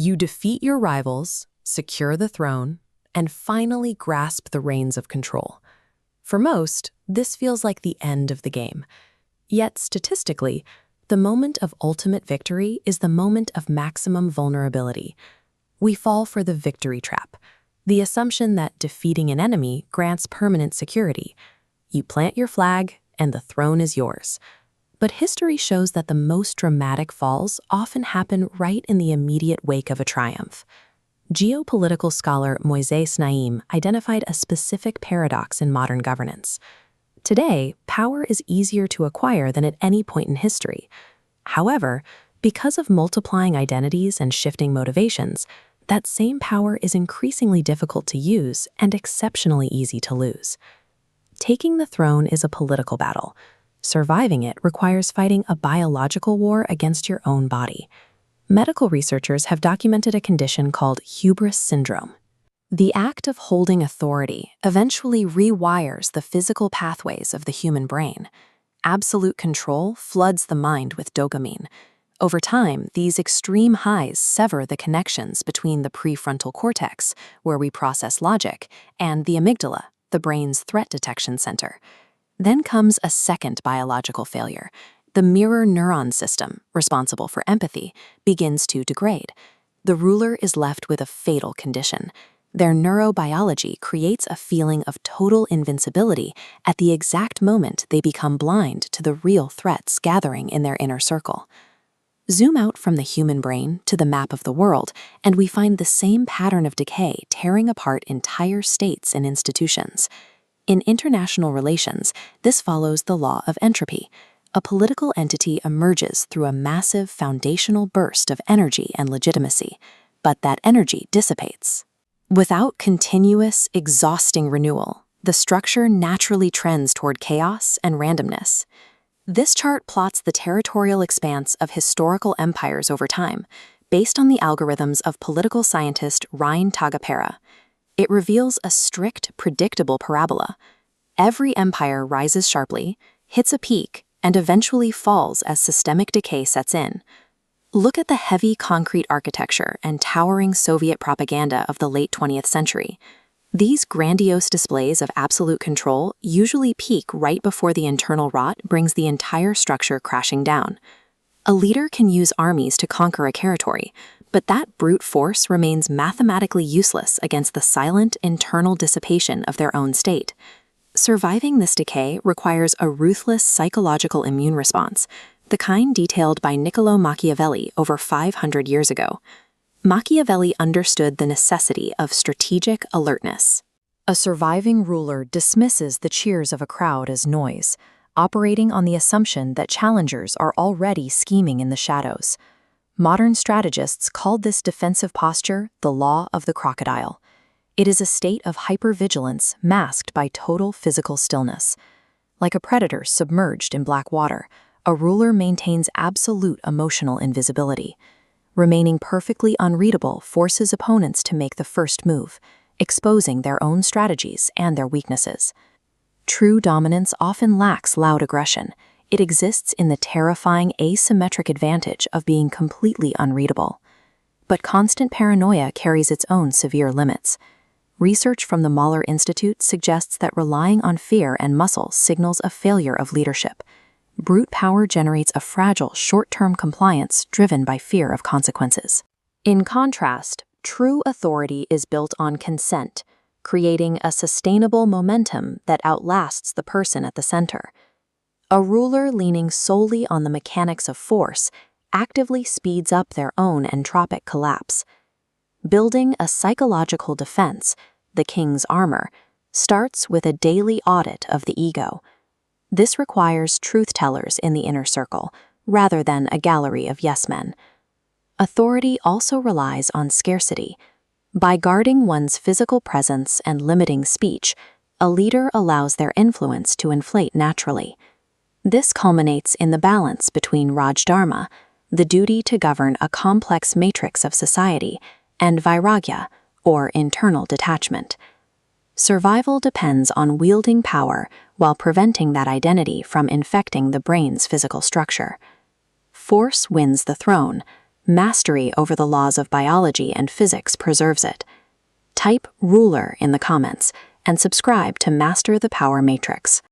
You defeat your rivals, secure the throne, and finally grasp the reins of control. For most, this feels like the end of the game. Yet, statistically, the moment of ultimate victory is the moment of maximum vulnerability. We fall for the victory trap, the assumption that defeating an enemy grants permanent security. You plant your flag, and the throne is yours. But history shows that the most dramatic falls often happen right in the immediate wake of a triumph. Geopolitical scholar Moises Naim identified a specific paradox in modern governance. Today, power is easier to acquire than at any point in history. However, because of multiplying identities and shifting motivations, that same power is increasingly difficult to use and exceptionally easy to lose. Taking the throne is a political battle. Surviving it requires fighting a biological war against your own body. Medical researchers have documented a condition called Hubris Syndrome. The act of holding authority eventually rewires the physical pathways of the human brain. Absolute control floods the mind with dopamine. Over time, these extreme highs sever the connections between the prefrontal cortex, where we process logic, and the amygdala, the brain's threat detection center. Then comes a second biological failure. The mirror neuron system, responsible for empathy, begins to degrade. The ruler is left with a fatal condition. Their neurobiology creates a feeling of total invincibility at the exact moment they become blind to the real threats gathering in their inner circle. Zoom out from the human brain to the map of the world, and we find the same pattern of decay tearing apart entire states and institutions. In international relations, this follows the law of entropy. A political entity emerges through a massive foundational burst of energy and legitimacy, but that energy dissipates. Without continuous, exhausting renewal, the structure naturally trends toward chaos and randomness. This chart plots the territorial expanse of historical empires over time, based on the algorithms of political scientist Ryan Tagapera. It reveals a strict, predictable parabola. Every empire rises sharply, hits a peak, and eventually falls as systemic decay sets in. Look at the heavy concrete architecture and towering Soviet propaganda of the late 20th century. These grandiose displays of absolute control usually peak right before the internal rot brings the entire structure crashing down. A leader can use armies to conquer a territory, but that brute force remains mathematically useless against the silent internal dissipation of their own state. Surviving this decay requires a ruthless psychological immune response, the kind detailed by Niccolo Machiavelli over 500 years ago. Machiavelli understood the necessity of strategic alertness. A surviving ruler dismisses the cheers of a crowd as noise, operating on the assumption that challengers are already scheming in the shadows. Modern strategists called this defensive posture the law of the crocodile. It is a state of hypervigilance masked by total physical stillness. Like a predator submerged in black water, a ruler maintains absolute emotional invisibility. Remaining perfectly unreadable forces opponents to make the first move, exposing their own strategies and their weaknesses. True dominance often lacks loud aggression. It exists in the terrifying asymmetric advantage of being completely unreadable. But constant paranoia carries its own severe limits. Research from the Mahler Institute suggests that relying on fear and muscle signals a failure of leadership. Brute power generates a fragile, short-term compliance driven by fear of consequences. In contrast, true authority is built on consent, creating a sustainable momentum that outlasts the person at the center. A ruler leaning solely on the mechanics of force actively speeds up their own entropic collapse. Building a psychological defense, the king's armor, starts with a daily audit of the ego. This requires truth-tellers in the inner circle, rather than a gallery of yes-men. Authority also relies on scarcity. By guarding one's physical presence and limiting speech, a leader allows their influence to inflate naturally. This culminates in the balance between Rajdharma, the duty to govern a complex matrix of society, and Vairagya, or internal detachment. Survival depends on wielding power while preventing that identity from infecting the brain's physical structure. Force wins the throne. mastery over the laws of biology and physics preserves it. Type ruler in the comments and subscribe to Master the Power Matrix.